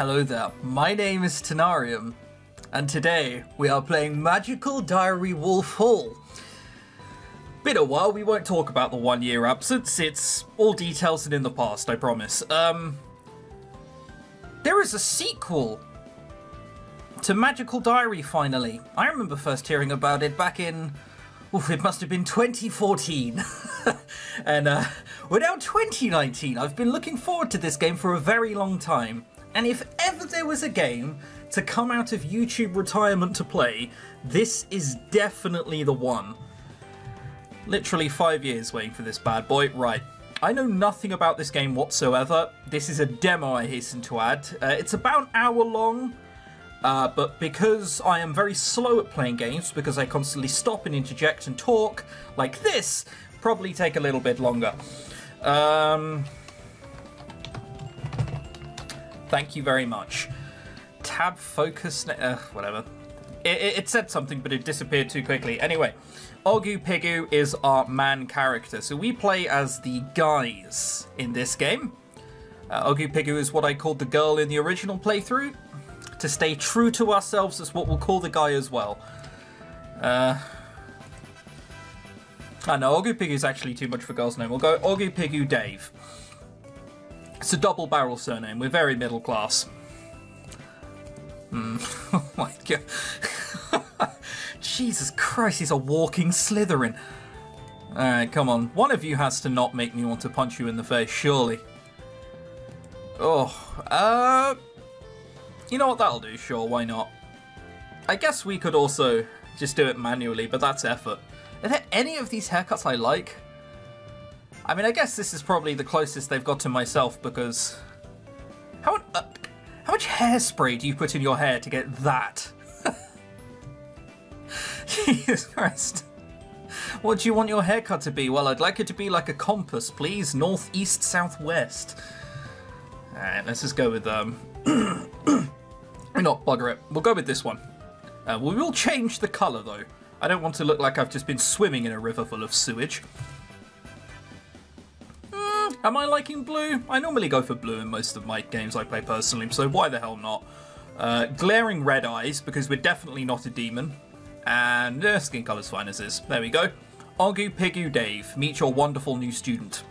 Hello there, my name is ChrisTenarium, and today we are playing Magical Diary Wolf Hall. Been a while, we won't talk about the 1 year absence, it's all details and in the past, I promise. There is a sequel to Magical Diary finally. I remember first hearing about it back in, it must have been 2014. And we're now 2019. I've been looking forward to this game for a very long time. And if ever there was a game to come out of YouTube retirement to play, this is definitely the one. Literally 5 years waiting for this bad boy. Right. I know nothing about this game whatsoever. This is a demo, I hasten to add. It's about an hour long. But because I am very slow at playing games, because I constantly stop and interject and talk like this, probably take a little bit longer. Thank you very much. Tab focus, whatever. It said something, but it disappeared too quickly. Anyway, Ogu Pigu is our man character. So we play as the guys in this game. Ogu Pigu is what I called the girl in the original playthrough. To stay true to ourselves, that's what we'll call the guy as well. I know, Ogu Pigu is actually too much for girls' name. We'll go Ogu Pigu Dave. It's a double barrel surname. We're very middle class. Oh my god. Jesus Christ, he's a walking Slytherin. Alright, come on. One of you has to not make me want to punch you in the face, surely. Oh, you know what, that'll do, sure, why not? I guess we could also just do it manually, but that's effort. Are there any of these haircuts I like? I mean, I guess this is probably the closest they've got to myself, because... How much hairspray do you put in your hair to get that? Jesus Christ. What do you want your haircut to be? Well, I'd like it to be like a compass, please. North, east, south, west. Alright, let's just go with, not bugger it. We'll go with this one. We will change the colour, though. I don't want to look like I've just been swimming in a river full of sewage. Am I liking blue? I normally go for blue in most of my games I play personally, so why the hell not? Glaring red eyes, because we're definitely not a demon. And skin colour's fine as is. There we go. Ogu Pigu Dave, meet your wonderful new student.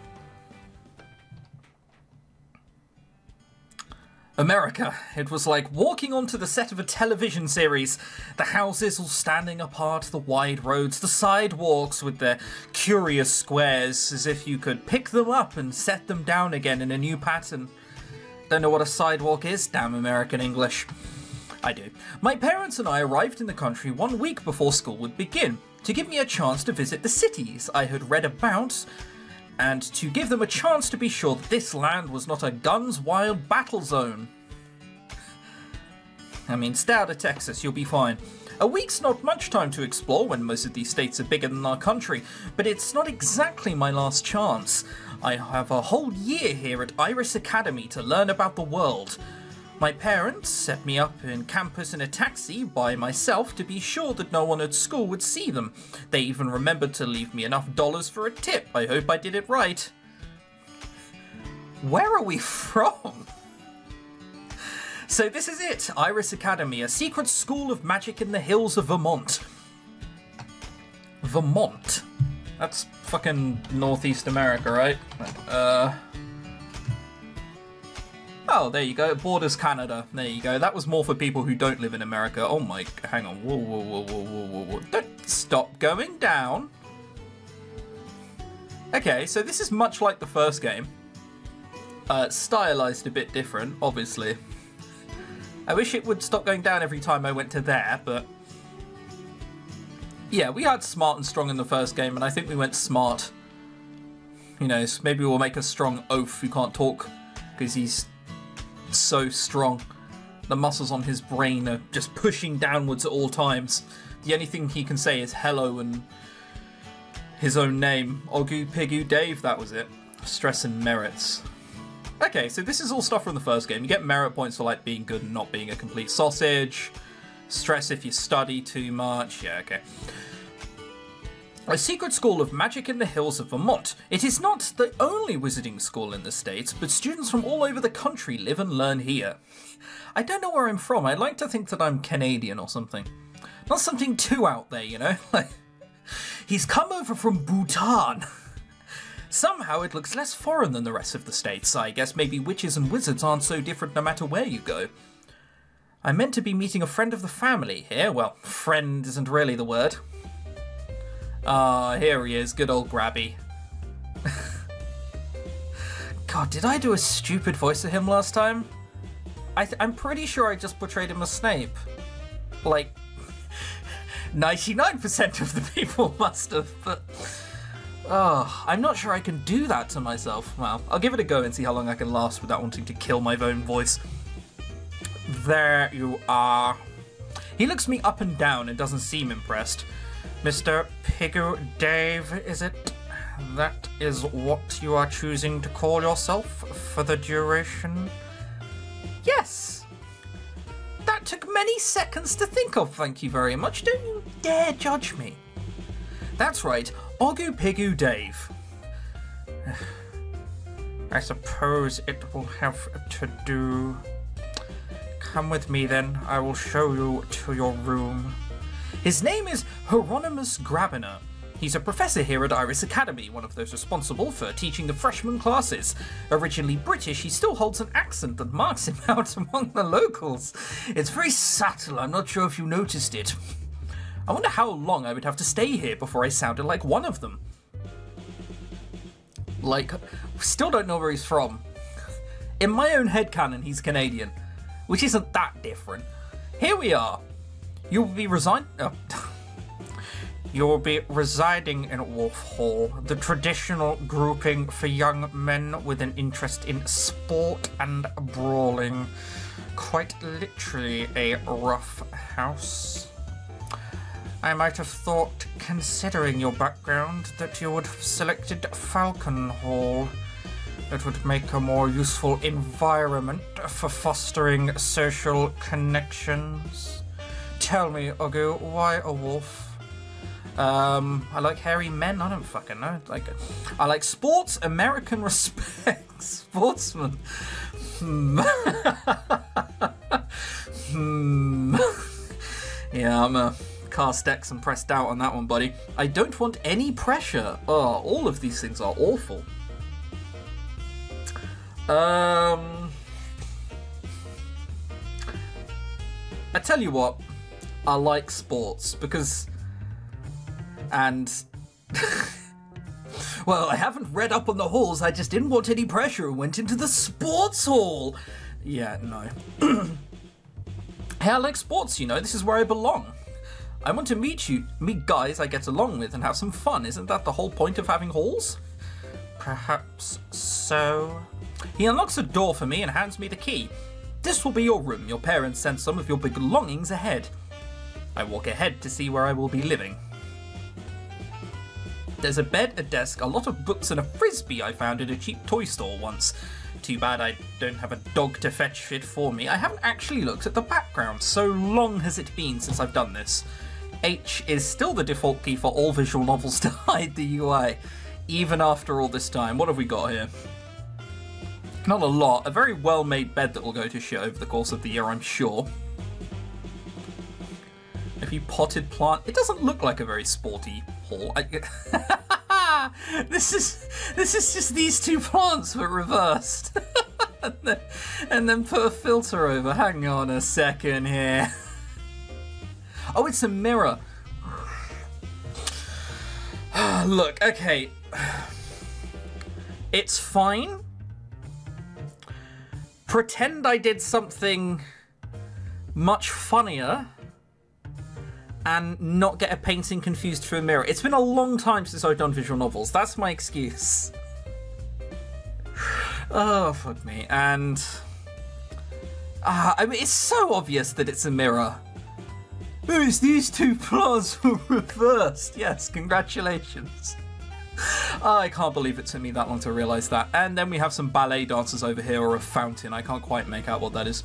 America. It was like walking onto the set of a television series. The houses all standing apart, the wide roads, the sidewalks with their curious squares, as if you could pick them up and set them down again in a new pattern. Don't know what a sidewalk is? Damn American English. I do. My parents and I arrived in the country 1 week before school would begin, to give me a chance to visit the cities I had read about, and to give them a chance to be sure that this land was not a guns wild battle zone. I mean, stay out of Texas, you'll be fine. A week's not much time to explore when most of these states are bigger than our country, but it's not exactly my last chance. I have a whole year here at Iris Academy to learn about the world. My parents set me up in campus in a taxi by myself to be sure that no one at school would see them. They even remembered to leave me enough dollars for a tip. I hope I did it right. Where are we from? So this is it, Iris Academy, a secret school of magic in the hills of Vermont. Vermont? That's fucking Northeast America, right? Oh, there you go. It borders Canada. There you go. That was more for people who don't live in America. Oh my... Hang on. Whoa, whoa, whoa, whoa, whoa, whoa, whoa. Don't stop going down. Okay, so this is much like the first game. Stylized a bit different, obviously. I wish it would stop going down every time I went to there, but... Yeah, we had smart and strong in the first game, and I think we went smart. You know, maybe we'll make a strong oaf who can't talk, because he's so strong. The muscles on his brain are just pushing downwards at all times. The only thing he can say is hello and his own name. Ogu Pigu Dave, that was it. Stress and merits. Okay, so this is all stuff from the first game. You get merit points for like being good and not being a complete sausage. Stress if you study too much. Yeah, okay. A secret school of magic in the hills of Vermont. It is not the only wizarding school in the States, but students from all over the country live and learn here. I don't know where I'm from. I like to think that I'm Canadian or something. Not something too out there, you know? Like, he's come over from Bhutan. Somehow it looks less foreign than the rest of the States. I guess maybe witches and wizards aren't so different no matter where you go. I'm meant to be meeting a friend of the family here. Well, friend isn't really the word. Ah, here he is, good old Grabby. God, did I do a stupid voice of him last time? I'm pretty sure I just portrayed him as Snape. Like, 99% of the people must have, but... Oh, I'm not sure I can do that to myself. Well, I'll give it a go and see how long I can last without wanting to kill my own voice. There you are. He looks me up and down and doesn't seem impressed. Mr. Pigou Dave, is it? That is what you are choosing to call yourself for the duration? Yes! That took many seconds to think of, thank you very much. Don't you dare judge me. That's right, Ogu Pigou Dave. I suppose it will have to do. Come with me then, I will show you to your room. His name is Hieronymus Grabiner. He's a professor here at Iris Academy, one of those responsible for teaching the freshman classes. Originally British, he still holds an accent that marks him out among the locals. It's very subtle, I'm not sure if you noticed it. I wonder how long I would have to stay here before I sounded like one of them. Like, still don't know where he's from. In my own headcanon, he's Canadian, which isn't that different. Here we are. You'll be residing in Wolf Hall, the traditional grouping for young men with an interest in sport and brawling. Quite literally a rough house. I might have thought, considering your background, that you would have selected Falcon Hall. It would make a more useful environment for fostering social connections. Tell me, Ogu, why a wolf? I like hairy men. I don't fucking know. I like sports, American respect, sportsman. Yeah, I'm a cast X and pressed out on that one, buddy. I don't want any pressure. Oh, all of these things are awful. I tell you what. I like sports because, and well, I haven't read up on the halls, I just didn't want any pressure and went into the sports hall. Yeah, no. Hey, I like sports, you know, this is where I belong. I want to meet guys I get along with and have some fun. Isn't that the whole point of having halls? Perhaps so. He unlocks a door for me and hands me the key. This will be your room. Your parents sent some of your belongings ahead. I walk ahead to see where I will be living. There's a bed, a desk, a lot of books and a frisbee I found at a cheap toy store once. Too bad I don't have a dog to fetch it for me. I haven't actually looked at the background. So long has it been since I've done this. H is still the default key for all visual novels to hide the UI, even after all this time. What have we got here? Not a lot. A very well-made bed that will go to shit over the course of the year, I'm sure. A few potted plant. It doesn't look like a very sporty hall. This is just these two plants but reversed. and then put a filter over. Hang on a second here. Oh, it's a mirror. Look, okay. It's fine. Pretend I did something much funnier and not get a painting confused for a mirror. It's been a long time since I've done visual novels. That's my excuse. Oh, fuck me. And I mean, it's so obvious that it's a mirror. Oh, it's these two plants were reversed. Yes, congratulations. I can't believe it took me that long to realise that. And then we have some ballet dancers over here, or a fountain. I can't quite make out what that is.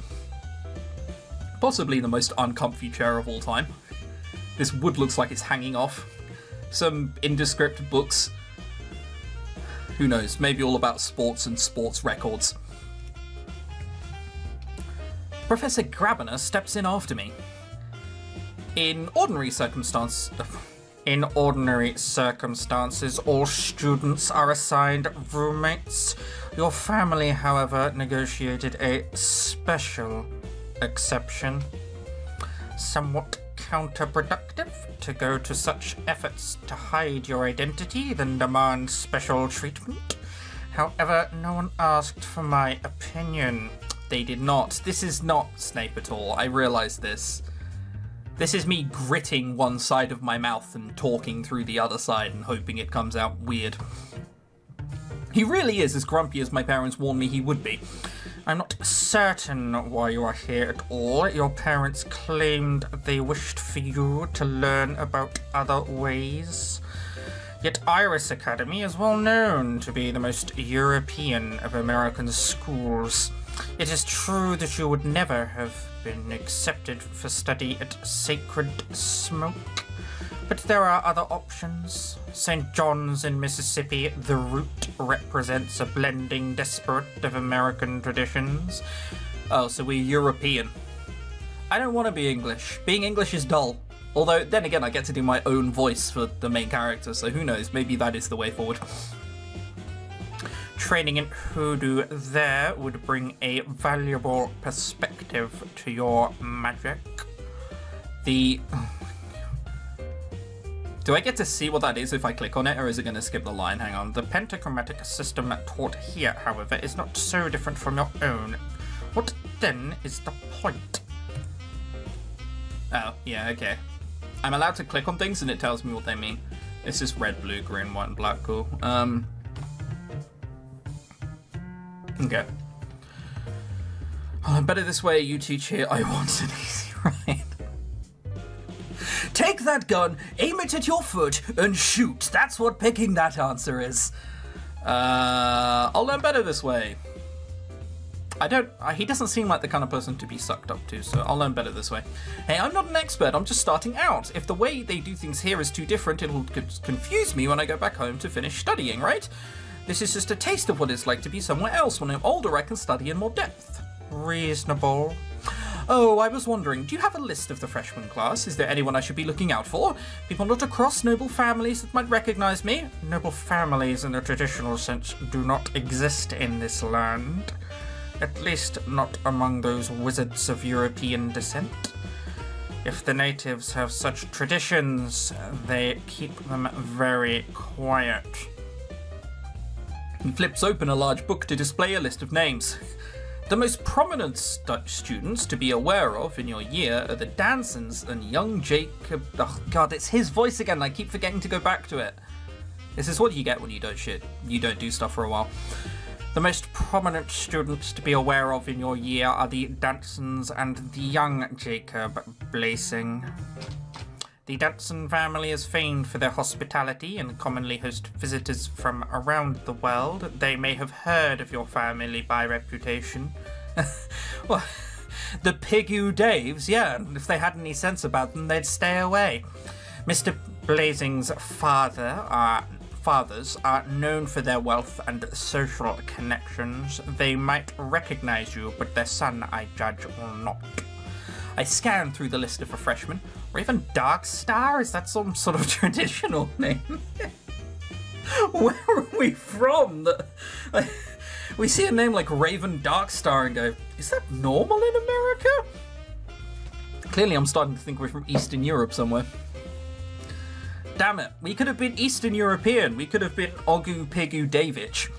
Possibly the most uncomfy chair of all time. This wood looks like it's hanging off. some indescript books. Who knows? Maybe all about sports and sports records. Professor Grabiner steps in after me. In ordinary circumstances, all students are assigned roommates. Your family, however, negotiated a special exception. Somewhat counterproductive to go to such efforts to hide your identity, then demand special treatment. However, no one asked for my opinion. They did not. This is not Snape at all. I realise this. This is me gritting one side of my mouth and talking through the other side and hoping it comes out weird. He really is as grumpy as my parents warned me he would be. I'm not certain why you are here at all. Your parents claimed they wished for you to learn about other ways. Yet Iris Academy is well known to be the most European of American schools. It is true that you would never have been accepted for study at Sacred Smoke, but there are other options. St. John's in Mississippi, the route represents a blending desperate of American traditions. Oh, so we're European. I don't want to be English. Being English is dull. Although, then again, I get to do my own voice for the main character, so who knows, maybe that is the way forward. Training in hoodoo there would bring a valuable perspective to your magic. Do I get to see what that is if I click on it, or is it going to skip the line? Hang on. The pentachromatic system taught here, however, is not so different from your own. What then is the point? Oh, yeah, okay. I'm allowed to click on things and it tells me what they mean. It's just red, blue, green, white, and black. Cool. Okay. Well, I'm better this way, you teach here. I want an easy ride. Take that gun, aim it at your foot, and shoot. That's what picking that answer is. I'll learn better this way. He doesn't seem like the kind of person to be sucked up to, so I'll learn better this way. Hey, I'm not an expert, I'm just starting out. If the way they do things here is too different, it'll confuse me when I go back home to finish studying, right? This is just a taste of what it's like to be somewhere else. When I'm older, I can study in more depth. Reasonable. Oh, I was wondering, do you have a list of the freshman class? Is there anyone I should be looking out for? People not across noble families that might recognize me? Noble families in the traditional sense do not exist in this land. At least not among those wizards of European descent. If the natives have such traditions, they keep them very quiet. He flips open a large book to display a list of names. The most prominent students to be aware of in your year are the Dansons and young Jacob. Oh god, it's his voice again. I keep forgetting to go back to it. This is what you get when you don't do stuff for a while. The most prominent students to be aware of in your year are the Dansons and the young Jacob Blazing. The Danson family is famed for their hospitality and commonly host visitors from around the world. They may have heard of your family by reputation. Well, the Pigou Daves, yeah, if they had any sense about them, they'd stay away. Mr. Blazing's fathers are known for their wealth and social connections. They might recognize you, but their son, I judge, will not. I scan through the list of freshmen. Raven Darkstar? Is that some sort of traditional name? Where are we from? We see a name like Raven Darkstar and go, is that normal in America? Clearly I'm starting to think we're from Eastern Europe somewhere. Damn it, we could have been Eastern European. We could have been Ogu Pigu Davich.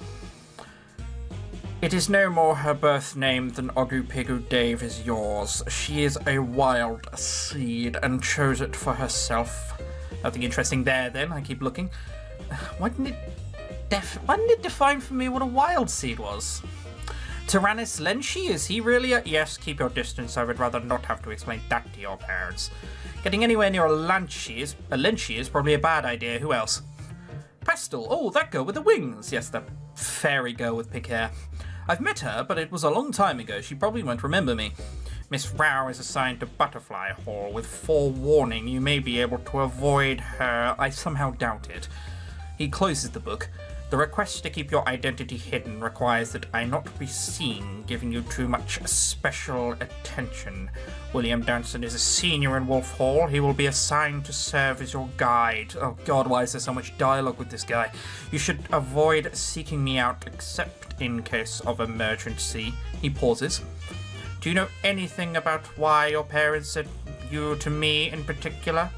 It is no more her birth name than Ogu Pigu Dave is yours. She is a wild seed and chose it for herself. Nothing interesting there then, I keep looking. Why didn't it define for me what a wild seed was? Tyrannus Lenshi, is he really a... Yes, keep your distance, I would rather not have to explain that to your parents. Getting anywhere near a Lenshi is probably a bad idea, who else? Pastel, oh, that girl with the wings. Yes, the fairy girl with pink hair. I've met her, but it was a long time ago. She probably won't remember me. Miss Rao is assigned to Butterfly Hall. With forewarning, you may be able to avoid her. I somehow doubt it. He closes the book. The request to keep your identity hidden requires that I not be seen giving you too much special attention. William Danson is a senior in Wolf Hall. He will be assigned to serve as your guide. Oh god, why is there so much dialogue with this guy? You should avoid seeking me out except in case of emergency. He pauses. Do you know anything about why your parents sent you to me in particular?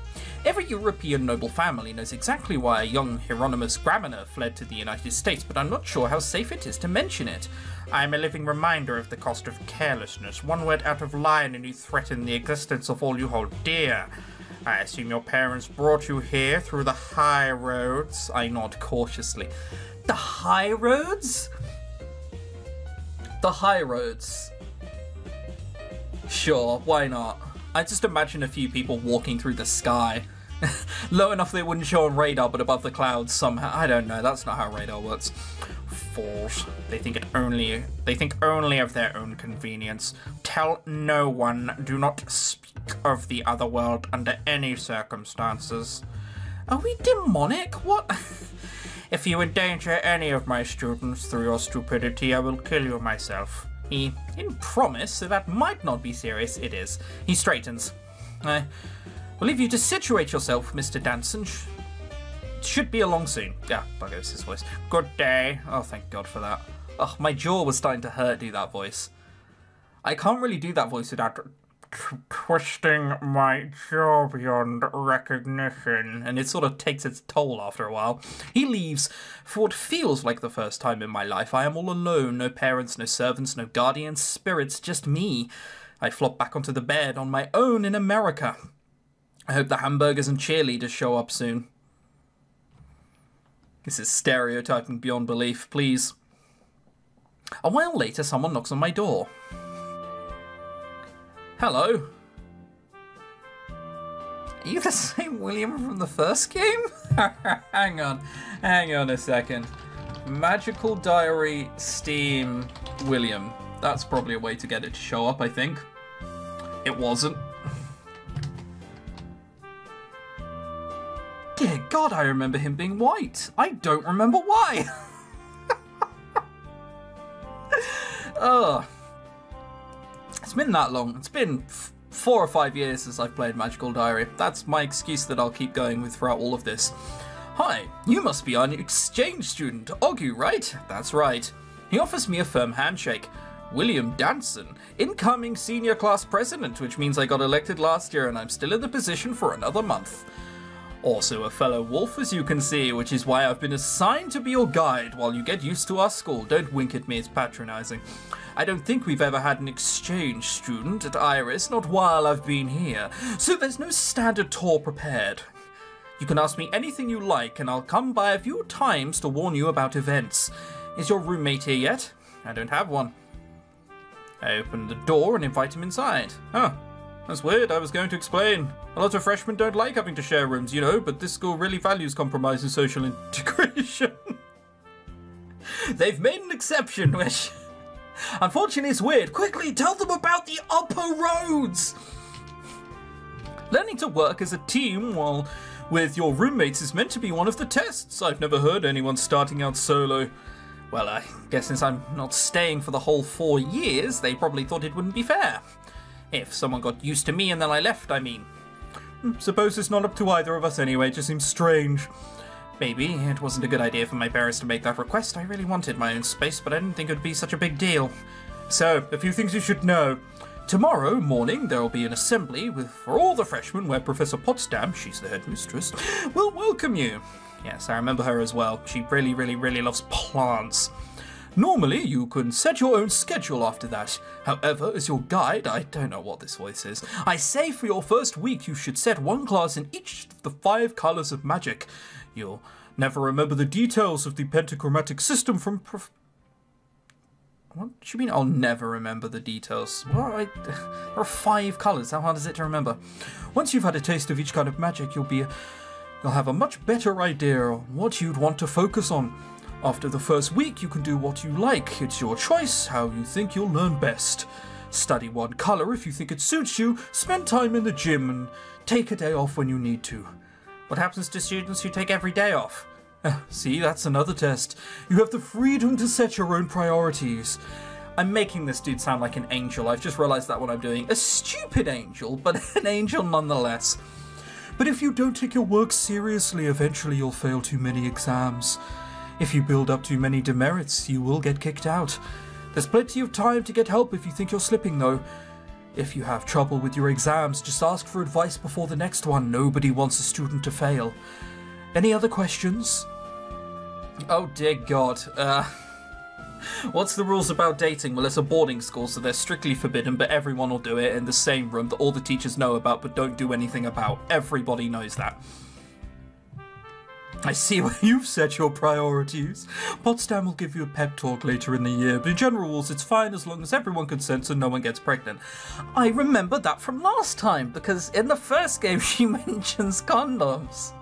Every European noble family knows exactly why a young Hieronymus Graminer fled to the United States, but I'm not sure how safe it is to mention it. I am a living reminder of the cost of carelessness. One word out of line and you threaten the existence of all you hold dear. I assume your parents brought you here through the high roads. I nod cautiously. The high roads? The high roads. Sure, why not? I just imagine a few people walking through the sky. Low enough they wouldn't show on radar, but above the clouds somehow. I don't know, that's not how radar works. Fools. They think only of their own convenience. Tell no one. Do not speak of the other world under any circumstances. Are we demonic? What? If you endanger any of my students through your stupidity, I will kill you myself. He didn't promise, so that might not be serious. It is. He straightens. I will leave you to situate yourself, Mr. Danson. Should be along soon. Yeah, that goes his voice. Good day. Oh, thank God for that. Oh, my jaw was starting to hurt do that voice. I can't really do that voice without twisting my jaw beyond recognition, and it sort of takes its toll after a while. He leaves. For what feels like the first time in my life, I am all alone. No parents, no servants, no guardian spirits, just me. I flop back onto the bed on my own in America. I hope the hamburgers and cheerleaders show up soon. This is stereotyping beyond belief, please. A while later, someone knocks on my door. Hello? Are you the same William from the first game? Hang on a second. Magical Diary, Steam, William. That's probably a way to get it to show up, I think. It wasn't. Dear God, I remember him being white. I don't remember why. Ugh. It's been that long. It's been 4 or 5 years since I've played Magical Diary. That's my excuse that I'll keep going with throughout all of this. Hi, you must be an exchange student, Ogu, right? That's right. He offers me a firm handshake. William Danson, incoming senior class president, which means I got elected last year and I'm still in the position for another month. Also a fellow wolf, as you can see, which is why I've been assigned to be your guide while you get used to our school. Don't wink at me, it's patronizing. I don't think we've ever had an exchange student at Iris, not while I've been here, so there's no standard tour prepared. You can ask me anything you like, and I'll come by a few times to warn you about events. Is your roommate here yet? I don't have one. I open the door and invite him inside. Huh. That's weird, I was going to explain. A lot of freshmen don't like having to share rooms, you know, but this school really values compromise and social integration. They've made an exception, which... Unfortunately, it's weird. Quickly, tell them about the upper roads! Learning to work as a team while with your roommates is meant to be one of the tests. I've never heard anyone starting out solo. Well, I guess since I'm not staying for the whole 4 years, they probably thought it wouldn't be fair. If someone got used to me and then I left, I mean. Suppose it's not up to either of us anyway, it just seems strange. Maybe it wasn't a good idea for my parents to make that request. I really wanted my own space, but I didn't think it would be such a big deal. So, a few things you should know. Tomorrow morning there will be an assembly for all the freshmen where Professor Potsdam, she's the headmistress, will welcome you. Yes, I remember her as well. She really, really, really loves plants. Normally, you can set your own schedule after that. However, as your guide, I don't know what this voice is, I say for your first week you should set one class in each of the 5 colors of magic. You'll never remember the details of the pentachromatic system from What do you mean I'll never remember the details? Well, there are 5 colors. How hard is it to remember? Once you've had a taste of each kind of magic, you'll have a much better idea on what you'd want to focus on. After the first week, you can do what you like. It's your choice, how you think you'll learn best. Study one colour if you think it suits you, spend time in the gym, and take a day off when you need to. What happens to students who take every day off? See, that's another test. You have the freedom to set your own priorities. I'm making this dude sound like an angel. I've just realised that what I'm doing. A stupid angel, but an angel nonetheless. But if you don't take your work seriously, eventually you'll fail too many exams. If you build up too many demerits, you will get kicked out. There's plenty of time to get help if you think you're slipping, though. If you have trouble with your exams, just ask for advice before the next one. Nobody wants a student to fail. Any other questions? Oh dear God. What's the rules about dating? Well, it's a boarding school, so they're strictly forbidden, but everyone will do it in the same room that all the teachers know about but don't do anything about. Everybody knows that. I see where you've set your priorities. Potsdam will give you a pep talk later in the year, but in general rules it's fine as long as everyone consents and no one gets pregnant. I remember that from last time, because in the first game she mentions condoms.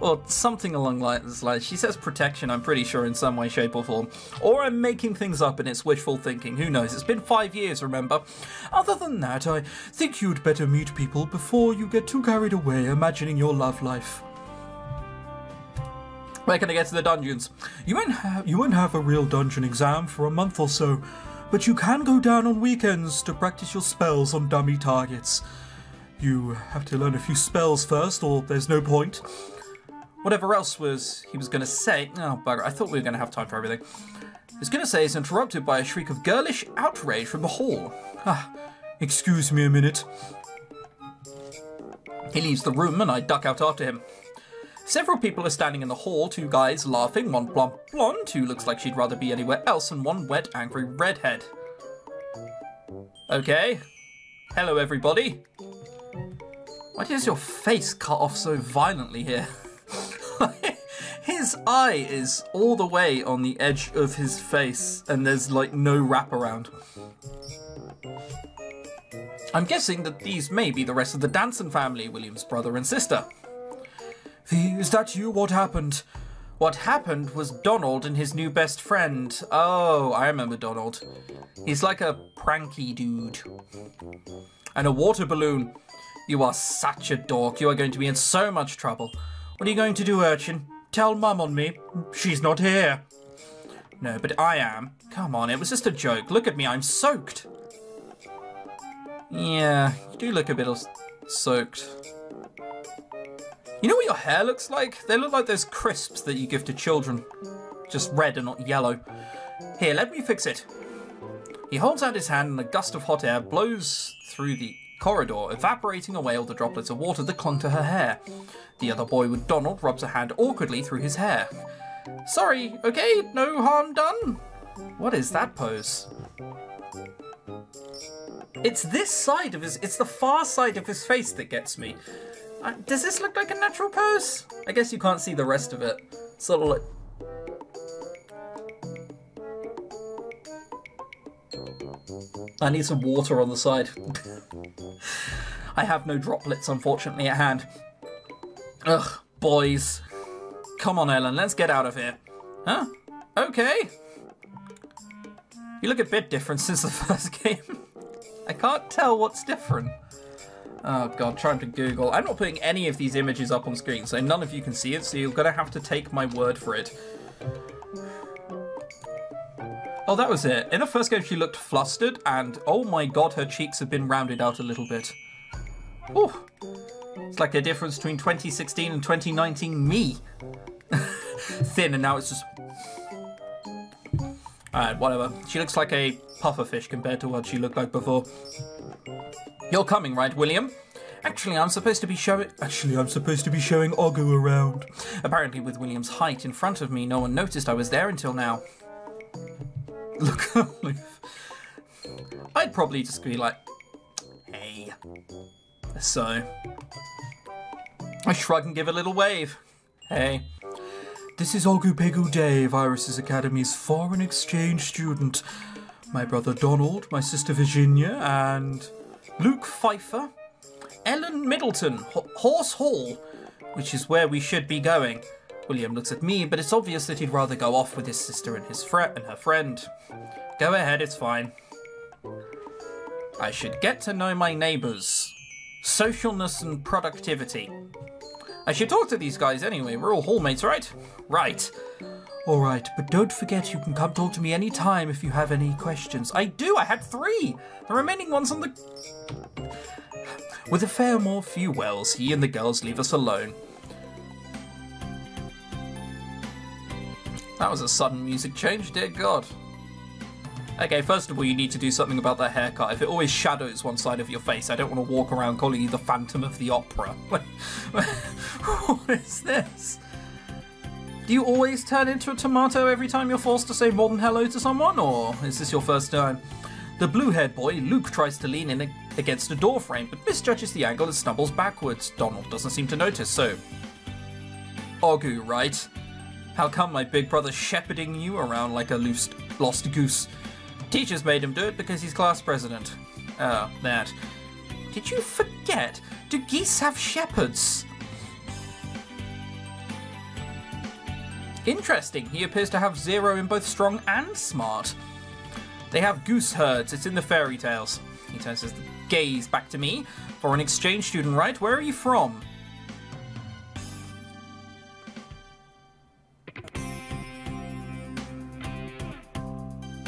Or something along those lines. She says protection, I'm pretty sure, in some way, shape or form. Or I'm making things up and it's wishful thinking, who knows. It's been 5 years, remember? Other than that, I think you'd better meet people before you get too carried away imagining your love life. Where can I get to the dungeons? You won't have a real dungeon exam for a month or so, but you can go down on weekends to practice your spells on dummy targets. You have to learn a few spells first, or there's no point. Whatever else he was going to say... Oh, bugger, I thought we were going to have time for everything. He was going to say is interrupted by a shriek of girlish outrage from the hall. Excuse me a minute. He leaves the room and I duck out after him. Several people are standing in the hall, 2 guys laughing, 1 plump blonde who looks like she'd rather be anywhere else, and 1 wet, angry redhead. Okay. Hello, everybody. Why does your face cut off so violently here? His eye is all the way on the edge of his face, and there's like no wraparound. I'm guessing that these may be the rest of the Danson family, William's brother and sister. Is that you? What happened? What happened was Donald and his new best friend. Oh, I remember Donald. He's like a pranky dude. And a water balloon. You are such a dork. You are going to be in so much trouble. What are you going to do, urchin? Tell Mum on me. She's not here. No, but I am. Come on, it was just a joke. Look at me, I'm soaked. Yeah, you do look a bit soaked. You know what your hair looks like? They look like those crisps that you give to children. Just red and not yellow. Here, let me fix it. He holds out his hand and a gust of hot air blows through the corridor, evaporating away all the droplets of water that clung to her hair. The other boy with Donald rubs a hand awkwardly through his hair. Sorry, okay? No harm done? What is that pose? It's this side of it's the far side of his face that gets me. Does this look like a natural pose? I guess you can't see the rest of it. Sort of like... I need some water on the side. I have no droplets, unfortunately, at hand. Ugh, boys. Come on, Ellen, let's get out of here. Huh? Okay. You look a bit different since the first game. I can't tell what's different. Oh god, trying to Google. I'm not putting any of these images up on screen, so none of you can see it, so you're gonna have to take my word for it. Oh, that was it. In the first game, she looked flustered, and oh my god, her cheeks have been rounded out a little bit. Ooh. It's like a difference between 2016 and 2019 me. Thin, and now it's just... Alright, whatever. She looks like a pufferfish compared to what she looked like before. You're coming, right, William? Actually, I'm supposed to be showing Ogu around. Apparently, with William's height in front of me, no one noticed I was there until now. Look aloof. I'd probably just be like, hey. So. I shrug and give a little wave. Hey. This is Ogu Pegu Dave, Iris's Academy's foreign exchange student. My brother Donald, my sister Virginia, and... Luke Pfeiffer, Ellen Middleton, Horse Hall, which is where we should be going. William looks at me, but it's obvious that he'd rather go off with his sister and her friend. Go ahead, it's fine. I should get to know my neighbours. Socialness and productivity. I should talk to these guys anyway. We're all hallmates, right? Right. Alright, but don't forget you can come talk to me anytime if you have any questions. I do, I had 3! The remaining one's on the... With a fair more few wells, he and the girls leave us alone. That was a sudden music change, dear God. Okay, first of all, you need to do something about that haircut. If it always shadows one side of your face, I don't want to walk around calling you the Phantom of the Opera. What is this? Do you always turn into a tomato every time you're forced to say more than hello to someone, or is this your first time? The blue-haired boy, Luke, tries to lean in against a door frame, but misjudges the angle and stumbles backwards. Donald doesn't seem to notice, so... Ogu, right? How come my big brother's shepherding you around like a lost goose? Teachers made him do it because he's class president. Oh, that. Did you forget? Do geese have shepherds? Interesting. He appears to have 0 in both strong and smart. They have goose herds. It's in the fairy tales. He turns his gaze back to me. For an exchange student, right? Where are you from?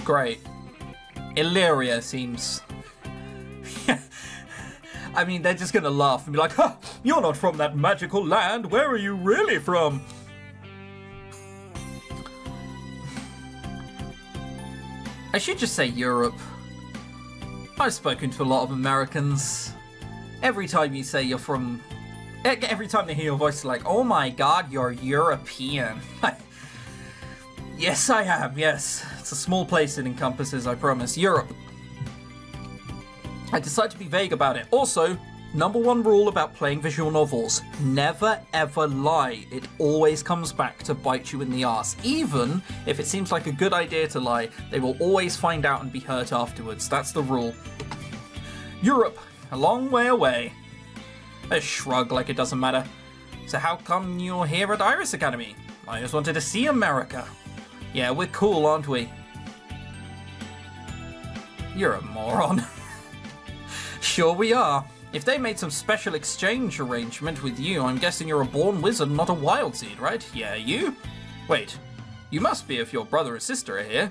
Great. Illyria seems... I mean, they're just going to laugh and be like, "Huh, you're not from that magical land. Where are you really from?" I should just say Europe. I've spoken to a lot of Americans. Every time you say you're from... Every time they hear your voice, they're like, "Oh my God, you're European." Yes, I am, yes. It's a small place it encompasses, I promise. Europe. I decided to be vague about it. Also, #1 rule about playing visual novels. Never ever lie. It always comes back to bite you in the arse. Even if it seems like a good idea to lie, they will always find out and be hurt afterwards. That's the rule. Europe. A long way away. A shrug like it doesn't matter. So how come you're here at Iris Academy? I just wanted to see America. Yeah, we're cool, aren't we? You're a moron. Sure we are. If they made some special exchange arrangement with you, I'm guessing you're a born wizard, not a wild seed, right? Yeah, you? Wait, you must be if your brother and sister are here.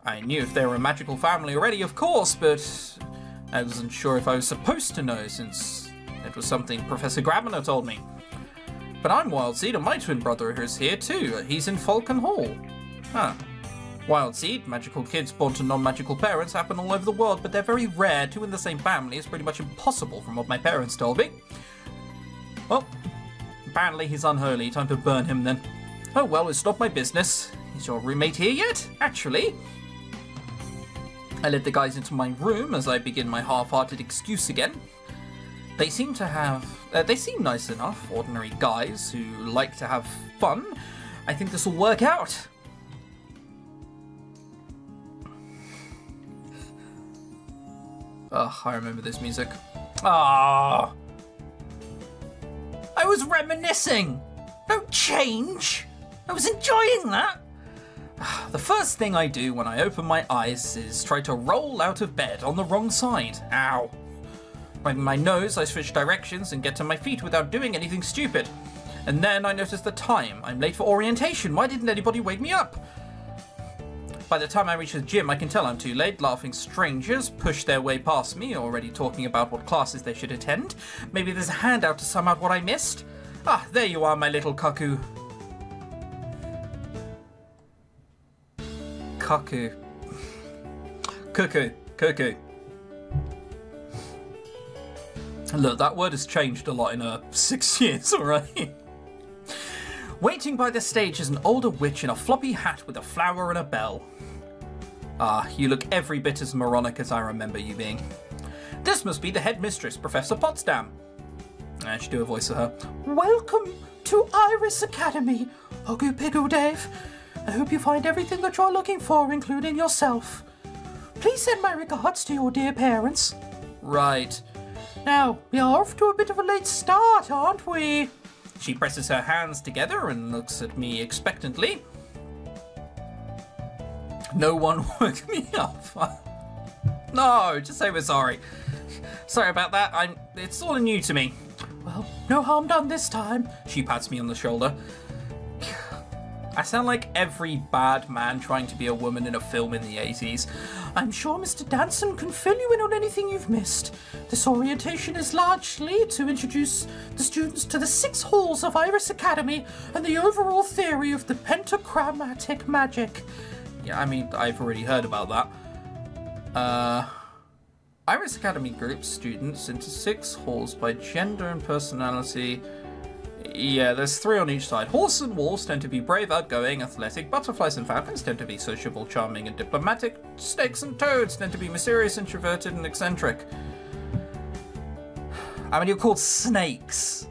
I knew if they were a magical family already, of course, but I wasn't sure if I was supposed to know, since it was something Professor Grabner told me. But I'm Wild Seed, and my twin brother is here too. He's in Falcon Hall. Huh. Wild Seed, magical kids born to non-magical parents, happen all over the world, but they're very rare. 2 in the same family is pretty much impossible from what my parents told me. Well, apparently he's unholy. Time to burn him then. Oh well, it's not my business. Is your roommate here yet? Actually. I led the guys into my room as I begin my half-hearted excuse again. They seem to have... they seem nice enough. Ordinary guys who like to have fun. I think this will work out. Ugh, I remember this music. Ah, I was reminiscing. Don't change. I was enjoying that. The first thing I do when I open my eyes is try to roll out of bed on the wrong side. Ow. With my nose, I switch directions and get to my feet without doing anything stupid. And then I notice the time. I'm late for orientation. Why didn't anybody wake me up? By the time I reach the gym, I can tell I'm too late. Laughing strangers push their way past me, already talking about what classes they should attend. Maybe there's a handout to sum out what I missed. Ah, there you are, my little cuckoo. Cuckoo. Cuckoo. Cuckoo. Look, that word has changed a lot in 6 years, alright? Waiting by the stage is an older witch in a floppy hat with a flower and a bell. Ah, you look every bit as moronic as I remember you being. This must be the headmistress, Professor Potsdam. I should do a voice of her. Welcome to Iris Academy, Ogu Pigu Dave. I hope you find everything that you're looking for, including yourself. Please send my regards to your dear parents. Right. Now, we are off to a bit of a late start, aren't we? She presses her hands together and looks at me expectantly. No one woke me up. No, just say we're sorry. Sorry about that. It's all new to me. Well, no harm done this time. She pats me on the shoulder. I sound like every bad man trying to be a woman in a film in the 80s. I'm sure Mr. Danson can fill you in on anything you've missed. This orientation is largely to introduce the students to the 6 halls of Iris Academy and the overall theory of the pentachromatic magic. Yeah, I mean, I've already heard about that. Iris Academy groups students into 6 halls by gender and personality. Yeah, there's 3 on each side. Horse and wolves tend to be brave, outgoing, athletic. Butterflies and falcons tend to be sociable, charming, and diplomatic. Snakes and toads tend to be mysterious, introverted, and eccentric. I mean, you're called snakes.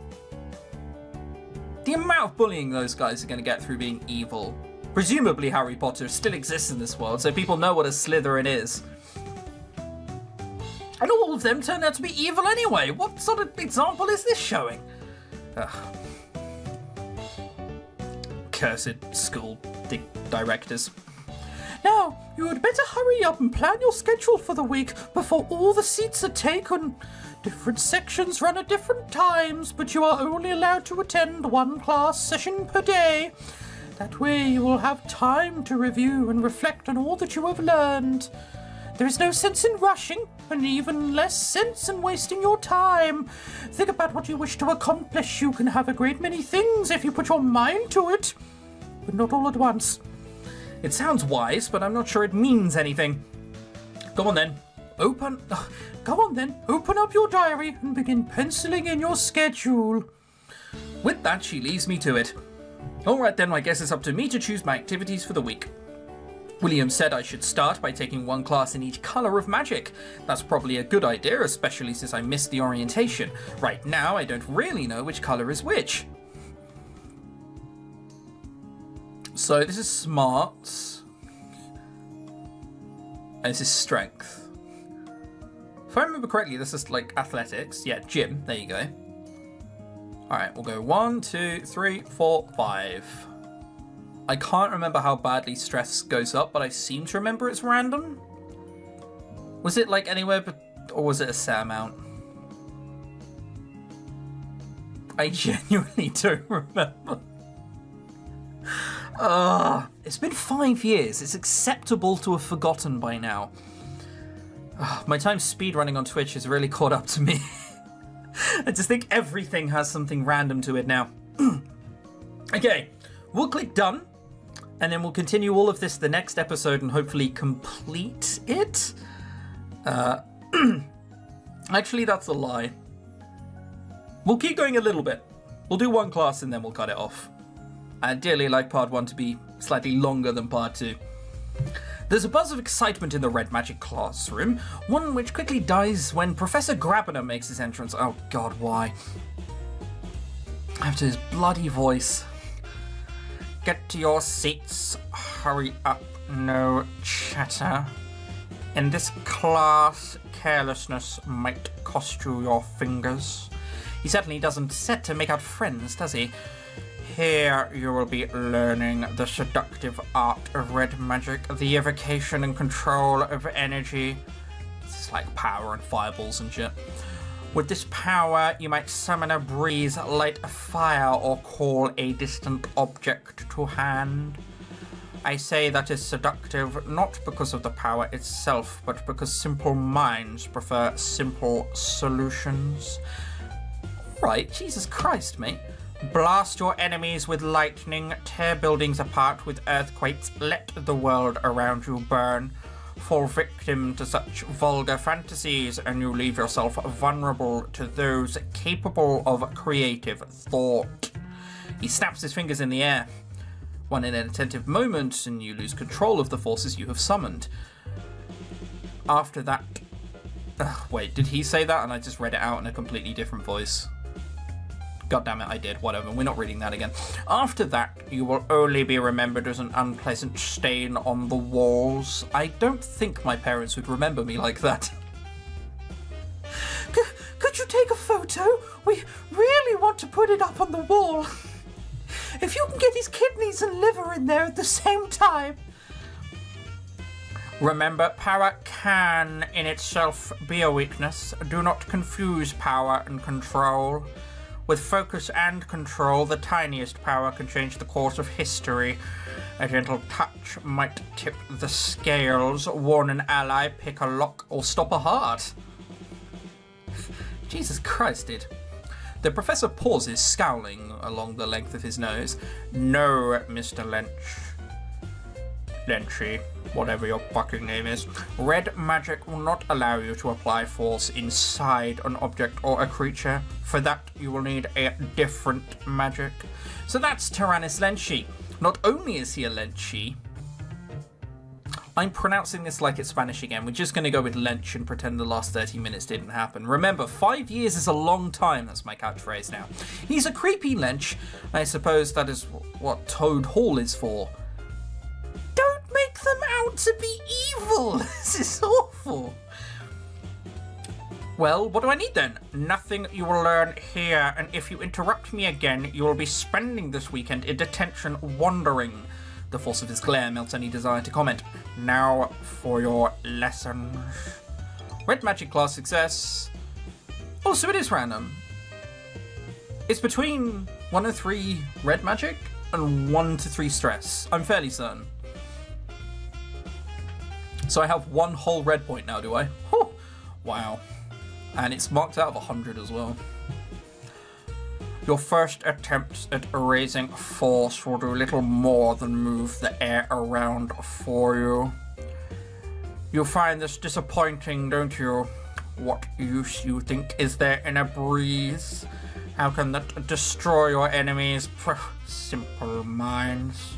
The amount of bullying those guys are going to get through being evil. Presumably Harry Potter still exists in this world, so people know what a Slytherin is. And all of them turn out to be evil anyway. What sort of example is this showing? Ugh. Cursed school directors. Now, you had better hurry up and plan your schedule for the week before all the seats are taken. Different sections run at different times, but you are only allowed to attend 1 class session per day. That way you will have time to review and reflect on all that you have learned. There is no sense in rushing, and even less sense in wasting your time. Think about what you wish to accomplish. You can have a great many things if you put your mind to it, but not all at once. It sounds wise, but I'm not sure it means anything. Go on then, open up your diary and begin penciling in your schedule. With that, she leaves me to it. Alright then, I guess it's up to me to choose my activities for the week. William said I should start by taking 1 class in each colour of magic. That's probably a good idea, especially since I missed the orientation. Right now, I don't really know which colour is which. So this is smarts. And this is strength. If I remember correctly, this is like athletics. Yeah, gym. There you go. Alright, we'll go 1, 2, 3, 4, 5. I can't remember how badly stress goes up, but I seem to remember it's random. Was it like anywhere but, or was it a set amount? I genuinely don't remember. It's been 5 years. It's acceptable to have forgotten by now. My time speedrunning on Twitch has really caught up to me. I just think everything has something random to it now. Okay, we'll click done. And then we'll continue all of this the next episode and hopefully complete it. Actually, that's a lie. We'll keep going a little bit. We'll do 1 class and then we'll cut it off. I'd dearly like part 1 to be slightly longer than part 2. There's a buzz of excitement in the red magic classroom, one which quickly dies when Professor Grabiner makes his entrance. Oh god, why? After his bloody voice. Get to your seats. Hurry up. No chatter. In this class, carelessness might cost you your fingers. He certainly doesn't set to make out friends, does he? Here you will be learning the seductive art of red magic, the evocation and control of energy. It's like power and fireballs and shit. With this power, you might summon a breeze, light a fire, or call a distant object to hand. I say that is seductive not because of the power itself, but because simple minds prefer simple solutions. Right, Jesus Christ, mate. Blast your enemies with lightning, tear buildings apart with earthquakes, let the world around you burn. Fall victim to such vulgar fantasies, and you leave yourself vulnerable to those capable of creative thought. He snaps his fingers in the air. One inattentive moment, and you lose control of the forces you have summoned. After that... wait, did he say that and I just read it out in a completely different voice? God damn it, I did. Whatever, we're not reading that again. After that, you will only be remembered as an unpleasant stain on the walls. I don't think my parents would remember me like that. Could you take a photo? We really want to put it up on the wall. If you can get his kidneys and liver in there at the same time. Remember, power can in itself be a weakness. Do not confuse power and control. With focus and control, the tiniest power can change the course of history. A gentle touch might tip the scales, warn an ally, pick a lock, or stop a heart. Jesus Christ, dude. The professor pauses, scowling along the length of his nose. No, Mr. Lenchy, whatever your fucking name is. Red magic will not allow you to apply force inside an object or a creature. For that, you will need a different magic. So that's Tyrannus Lenchy. Not only is he a Lenchy, I'm pronouncing this like it's Spanish again. We're just going to go with Lench and pretend the last 30 minutes didn't happen. Remember, 5 years is a long time. That's my catchphrase now. He's a creepy Lench. I suppose that is what Toad Hall is for. Don't make them out to be evil. This is awful. Well, what do I need then? Nothing you will learn here, and if you interrupt me again, you will be spending this weekend in detention wandering. The force of his glare melts any desire to comment. Now for your lessons. Red magic class success. Oh, so it is random. It's between 1 and 3 red magic and 1 to 3 stress. I'm fairly certain. So I have 1 whole red point now, do I? Oh, wow. And it's marked out of 100 as well. Your first attempts at erasing force will do little more than move the air around for you. You find this disappointing, don't you? What use you think is there in a breeze? How can that destroy your enemies' simple minds?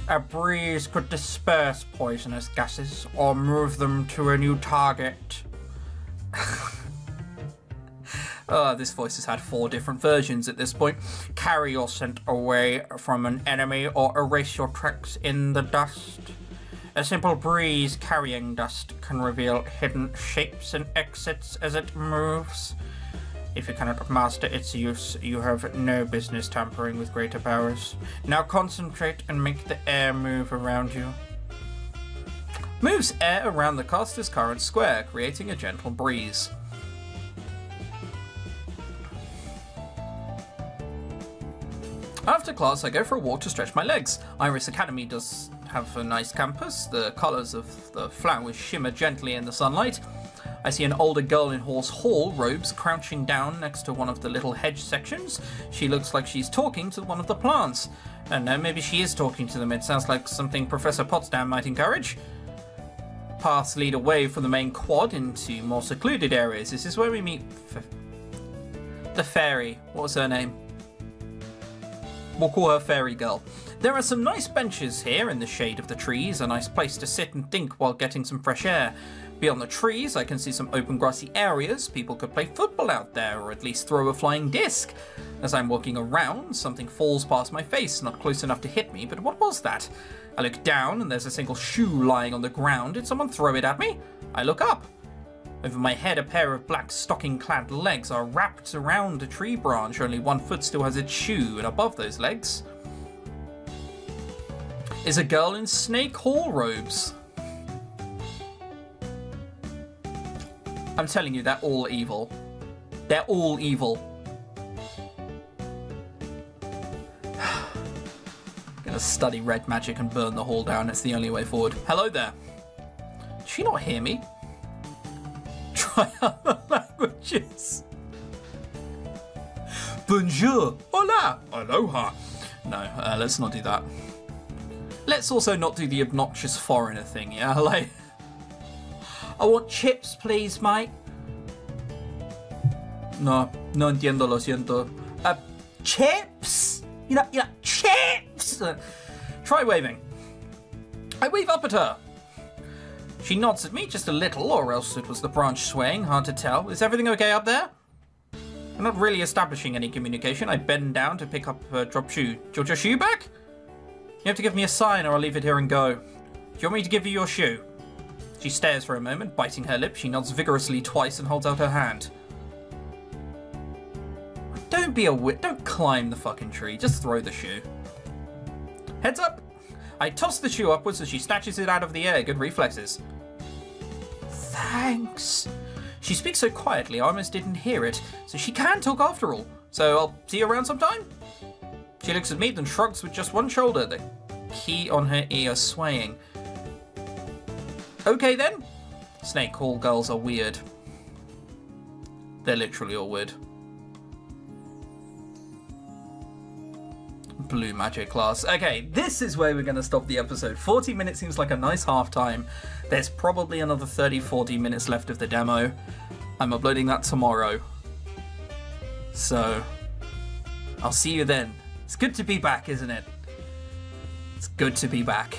A breeze could disperse poisonous gases or move them to a new target. This voice has had 4 different versions at this point. Carry your scent away from an enemy or erase your tracks in the dust. A simple breeze carrying dust can reveal hidden shapes and exits as it moves. If you cannot master its use, you have no business tampering with greater powers. Now concentrate and make the air move around you. Moves air around the caster's current square, creating a gentle breeze. After class, I go for a walk to stretch my legs. Iris Academy does have a nice campus. The colours of the flowers shimmer gently in the sunlight. I see an older girl in Horse Hall robes crouching down next to one of the little hedge sections. She looks like she's talking to one of the plants. I don't know, maybe she is talking to them. It sounds like something Professor Potsdam might encourage. Paths lead away from the main quad into more secluded areas. This is where we meet the fairy. What was her name? We'll call her Fairy Girl. There are some nice benches here in the shade of the trees, a nice place to sit and think while getting some fresh air. Beyond the trees, I can see some open grassy areas. People could play football out there, or at least throw a flying disc. As I'm walking around, something falls past my face, not close enough to hit me, but what was that? I look down, and there's a single shoe lying on the ground. Did someone throw it at me? I look up. Over my head, a pair of black stocking-clad legs are wrapped around a tree branch. Only one foot still has its shoe, and above those legs is a girl in Snake Hall robes. I'm telling you, they're all evil. They're all evil. Gonna study red magic and burn the hall down. It's the only way forward. Hello there. Did she not hear me? Try other languages. Bonjour. Hola. Aloha. No, let's not do that. Let's also not do the obnoxious foreigner thing, yeah? Like, I want chips, please, mate. No entiendo, lo siento. Chips? You know, chips! Try waving. I wave up at her. She nods at me just a little, or else it was the branch swaying, hard to tell. Is everything okay up there? I'm not really establishing any communication. I bend down to pick up her drop shoe. Do you want your shoe back? You have to give me a sign or I'll leave it here and go. Do you want me to give you your shoe? She stares for a moment, biting her lip. She nods vigorously twice and holds out her hand. Don't be a wit. Don't climb the fucking tree. Just throw the shoe. Heads up. I toss the shoe upwards as she snatches it out of the air. Good reflexes. Thanks. She speaks so quietly I almost didn't hear it, so she can talk after all. So I'll see you around sometime? She looks at me, then shrugs with just one shoulder, the key on her ear swaying. Okay then. Snake Hall girls are weird. They're literally all weird. Blue magic class. Okay, this is where we're going to stop the episode. 40 minutes seems like a nice half time. There's probably another 30-40 minutes left of the demo. I'm uploading that tomorrow. So, I'll see you then. It's good to be back, isn't it? It's good to be back.